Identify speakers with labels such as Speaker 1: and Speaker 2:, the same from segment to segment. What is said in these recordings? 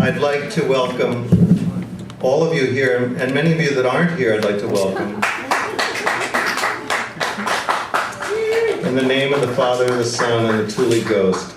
Speaker 1: I'd like to welcome all of you here, and many of you that aren't here, I'd like to welcome. In the name of the Father, the Son, and the Tuli Ghost.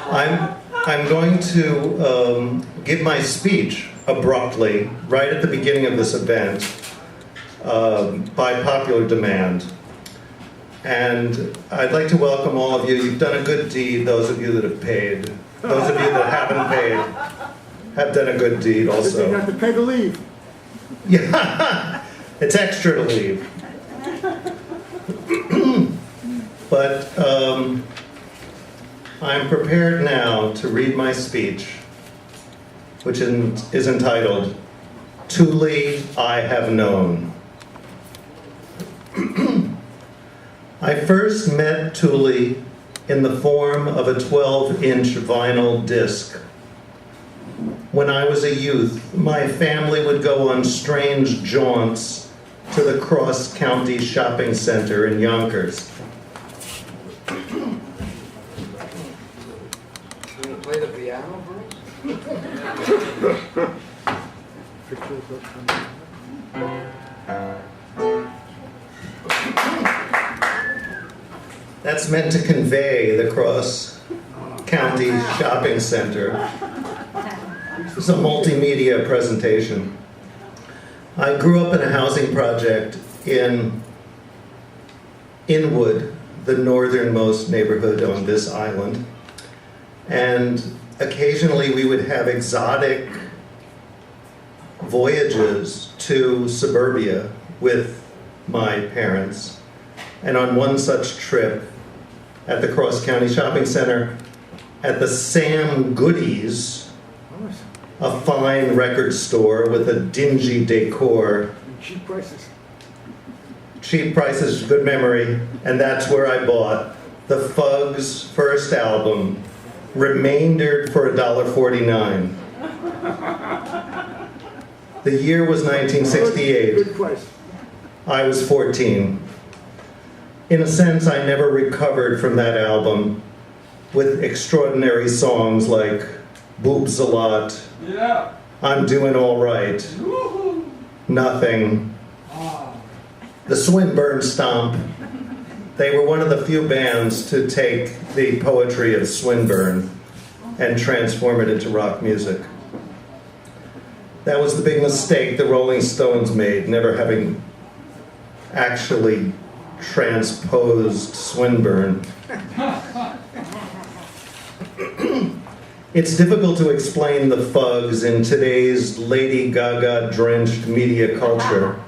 Speaker 1: I'm going to give my speech abruptly, right at the beginning of this event, by popular demand. And I'd like to welcome all of you. You've done a good deed, those of you that have paid. Those of you that haven't paid have done a good deed also.
Speaker 2: You have to pay to leave.
Speaker 1: Yeah, it's extra to leave. But I'm prepared now to read my speech, which is entitled, Tuli I Have Known. I first met Tuli in the form of a 12-inch vinyl disc. When I was a youth, my family would go on strange jaunts to the cross-county shopping center in Yonkers.
Speaker 3: Can you play the piano for
Speaker 1: That's meant to convey the cross-county shopping center. It's a multimedia presentation. I grew up in a housing project in Inwood, the northernmost neighborhood on this island. And occasionally we would have exotic voyages to suburbia with my parents. And on one such trip at the Cross County Shopping Center, at the Sam Goodies, a fine record store with a dingy decor.
Speaker 2: Cheap prices.
Speaker 1: Cheap prices, good memory, and that's where I bought the Fugs' first album, remaindered for $1.49. The year was 1968.
Speaker 2: Good price.
Speaker 1: I was 14. In a sense, I never recovered from that album with extraordinary songs like Boobs a Lot,
Speaker 3: Yeah.
Speaker 1: I'm Doing All Right,
Speaker 3: Woo-hoo.
Speaker 1: Nothing,
Speaker 3: Oh.
Speaker 1: the Swinburne Stomp. They were one of the few bands to take the poetry of Swinburne and transform it into rock music. That was the big mistake the Rolling Stones made, never having actually transposed Swinburne. It's difficult to explain the Fugs in today's Lady Gaga-drenched media culture.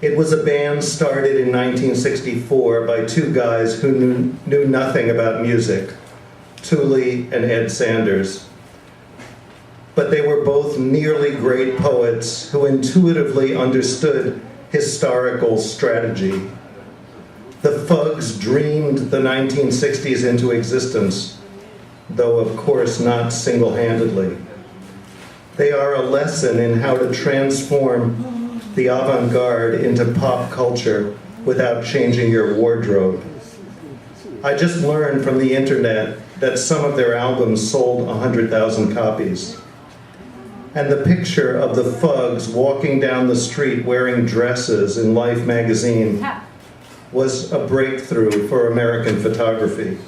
Speaker 1: It was a band started in 1964 by two guys who knew nothing about music, Tuli and Ed Sanders. But they were both nearly great poets who intuitively understood historical strategy. The Fugs dreamed the 1960s into existence, though of course not single-handedly. They are a lesson in how to transform the avant-garde into pop culture without changing your wardrobe. I just learned from the internet that some of their albums sold 100,000 copies. And the picture of the Fugs walking down the street wearing dresses in Life magazine was a breakthrough for American photography.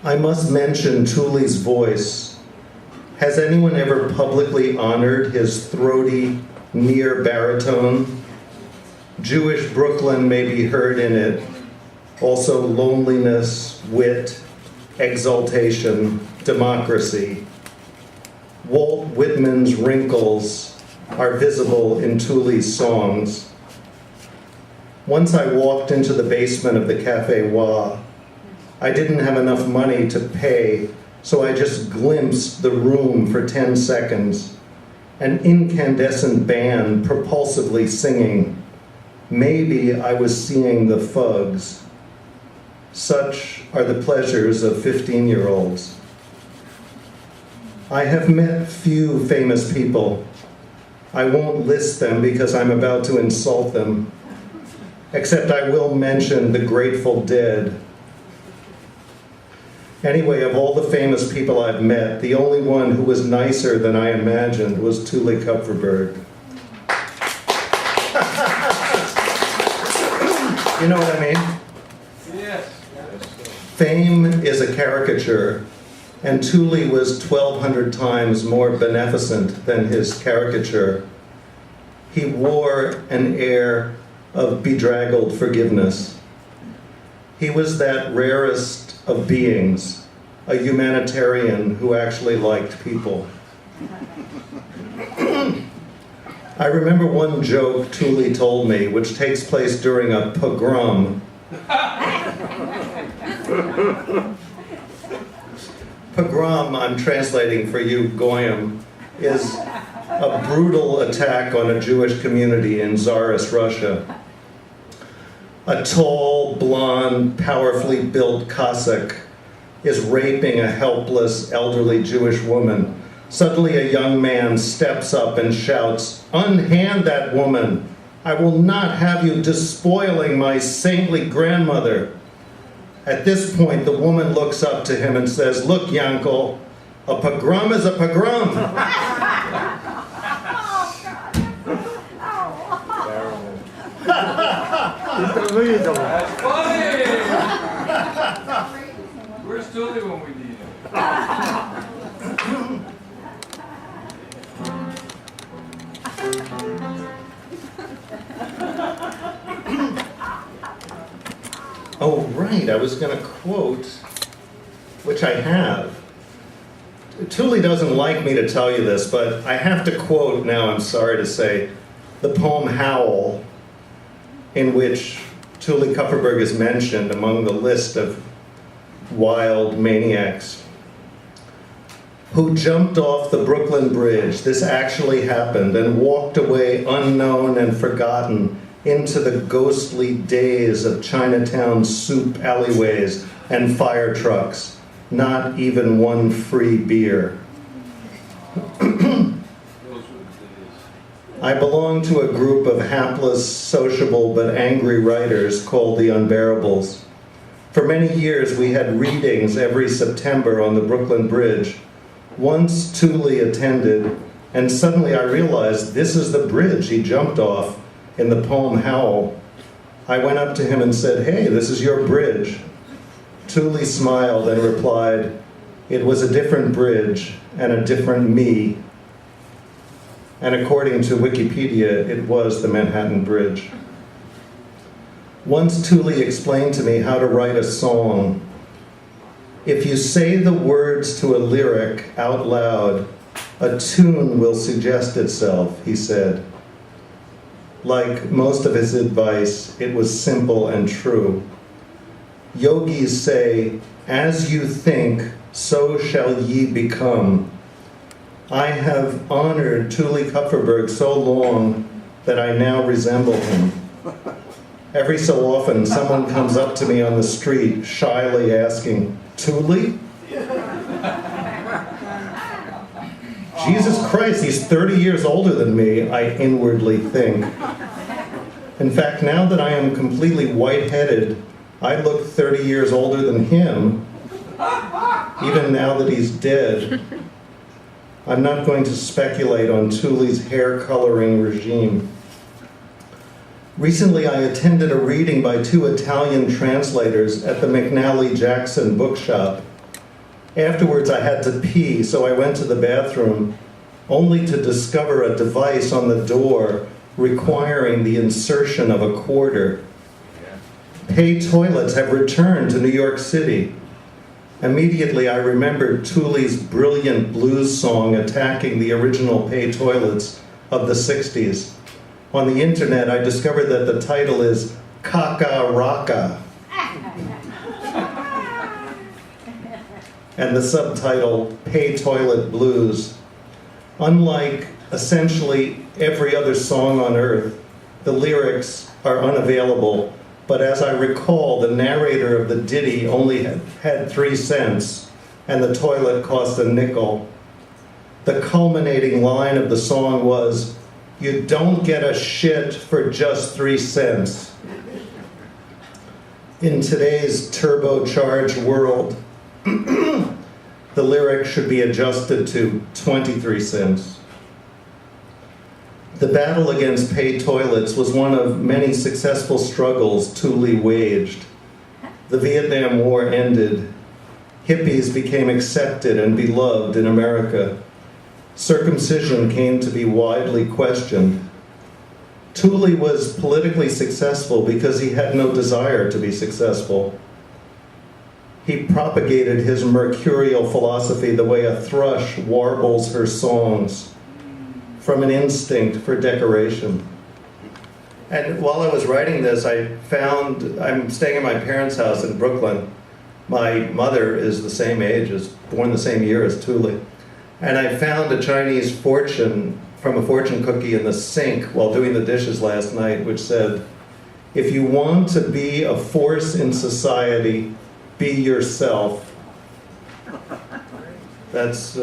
Speaker 1: I must mention Tuli's voice. Has anyone ever publicly honored his throaty, near baritone? Jewish Brooklyn may be heard in it. Also loneliness, wit, exaltation, democracy. Walt Whitman's wrinkles are visible in Tuli's songs. Once I walked into the basement of the Café Wa. I didn't have enough money to pay, so I just glimpsed the room for 10 seconds. An incandescent band propulsively singing. Maybe I was seeing the Fugs. Such are the pleasures of 15-year-olds. I have met few famous people. I won't list them because I'm about to insult them. Except I will mention the Grateful Dead. Anyway, of all the famous people I've met, the only one who was nicer than I imagined was Tuli Kupferberg. You know what I mean?
Speaker 3: Yes.
Speaker 1: Fame is a caricature, and Tuli was 1,200 times more beneficent than his caricature. He wore an air of bedraggled forgiveness. He was that rarest of beings, a humanitarian who actually liked people. I remember one joke Tuli told me, which takes place during a pogrom. Pogrom, I'm translating for you, Goyim, is a brutal attack on a Jewish community in Tsarist Russia. A tall, blonde, powerfully built Cossack is raping a helpless, elderly Jewish woman. Suddenly a young man steps up and shouts, "Unhand that woman! I will not have you despoiling my saintly grandmother." At this point, the woman looks up to him and says, "Look, Yankel, a pogrom is a pogrom."
Speaker 3: That's funny! Where's Tuli when we need him?
Speaker 1: Oh, right, I was going to quote, which I have. Tuli doesn't like me to tell you this, but I have to quote now, I'm sorry to say, the poem Howl, in which Tuli Kupferberg is mentioned among the list of wild maniacs who jumped off the Brooklyn Bridge. This actually happened, and walked away unknown and forgotten into the ghostly days of Chinatown's soup alleyways and fire trucks. Not even one free beer. I belong to a group of hapless, sociable, but angry writers called the Unbearables. For many years, we had readings every September on the Brooklyn Bridge. Once Tuli attended, and suddenly I realized this is the bridge he jumped off in the poem Howl. I went up to him and said, "Hey, this is your bridge." Tuli smiled and replied, "It was a different bridge and a different me." And according to Wikipedia, it was the Manhattan Bridge. Once Tuli explained to me how to write a song. If you say the words to a lyric out loud, a tune will suggest itself, he said. Like most of his advice, it was simple and true. Yogis say, "As you think, so shall ye become." I have honored Tuli Kupferberg so long that I now resemble him. Every so often, someone comes up to me on the street, shyly asking, "Tuli?" Jesus Christ, he's 30 years older than me, I inwardly think. In fact, now that I am completely white-headed, I look 30 years older than him, even now that he's dead. I'm not going to speculate on Tuli's hair coloring regime. Recently, I attended a reading by 2 Italian translators at the McNally Jackson bookshop. Afterwards, I had to pee, so I went to the bathroom, only to discover a device on the door requiring the insertion of a quarter. Pay toilets have returned to New York City. Immediately, I remembered Tuli's brilliant blues song attacking the original pay toilets of the 60s. On the internet, I discovered that the title is Kaka Raka. And the subtitle, Pay Toilet Blues. Unlike essentially every other song on earth, the lyrics are unavailable, but as I recall, the narrator of the ditty only had 3 cents, and the toilet cost a nickel. The culminating line of the song was, "You don't get a shit for just 3 cents." In today's turbocharged world, The lyric should be adjusted to 23 cents. The battle against paid toilets was one of many successful struggles Tuli waged. The Vietnam War ended. Hippies became accepted and beloved in America. Circumcision came to be widely questioned. Tuli was politically successful because he had no desire to be successful. He propagated his mercurial philosophy the way a thrush warbles her songs, from an instinct for decoration. And while I was writing this, I'm staying at my parents' house in Brooklyn. My mother is the same age, born the same year as Tuli. And I found a Chinese fortune from a fortune cookie in the sink while doing the dishes last night, which said, "If you want to be a force in society, be yourself." That's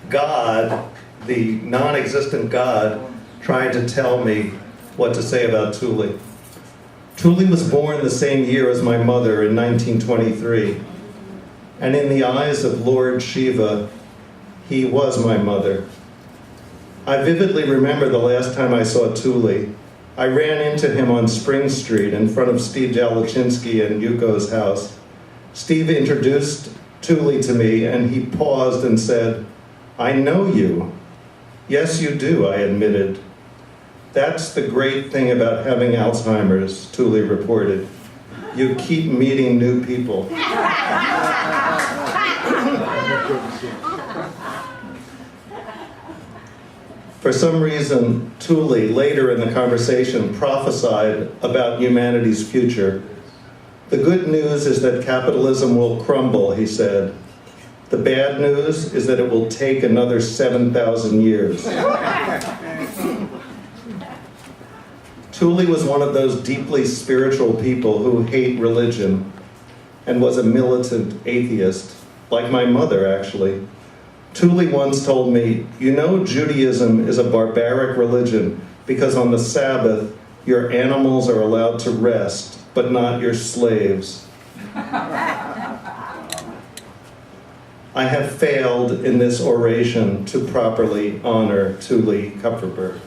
Speaker 1: God, the non-existent God, trying to tell me what to say about Tuli. Tuli was born the same year as my mother in 1923, and in the eyes of Lord Shiva, he was my mother. I vividly remember the last time I saw Tuli. I ran into him on Spring Street in front of Steve Jalachinsky and Yuko's house. Steve introduced Tuli to me, and he paused and said, "I know you." "Yes, you do," I admitted. "That's the great thing about having Alzheimer's," Tuli reported. "You keep meeting new people." For some reason, Tuli, later in the conversation, prophesied about humanity's future. "The good news is that capitalism will crumble," he said. "The bad news is that it will take another 7,000 years." Tuli was one of those deeply spiritual people who hate religion and was a militant atheist, like my mother, actually. Tuli once told me, "You know, Judaism is a barbaric religion because on the Sabbath, your animals are allowed to rest, but not your slaves." I have failed in this oration to properly honor Tuli Kupferberg.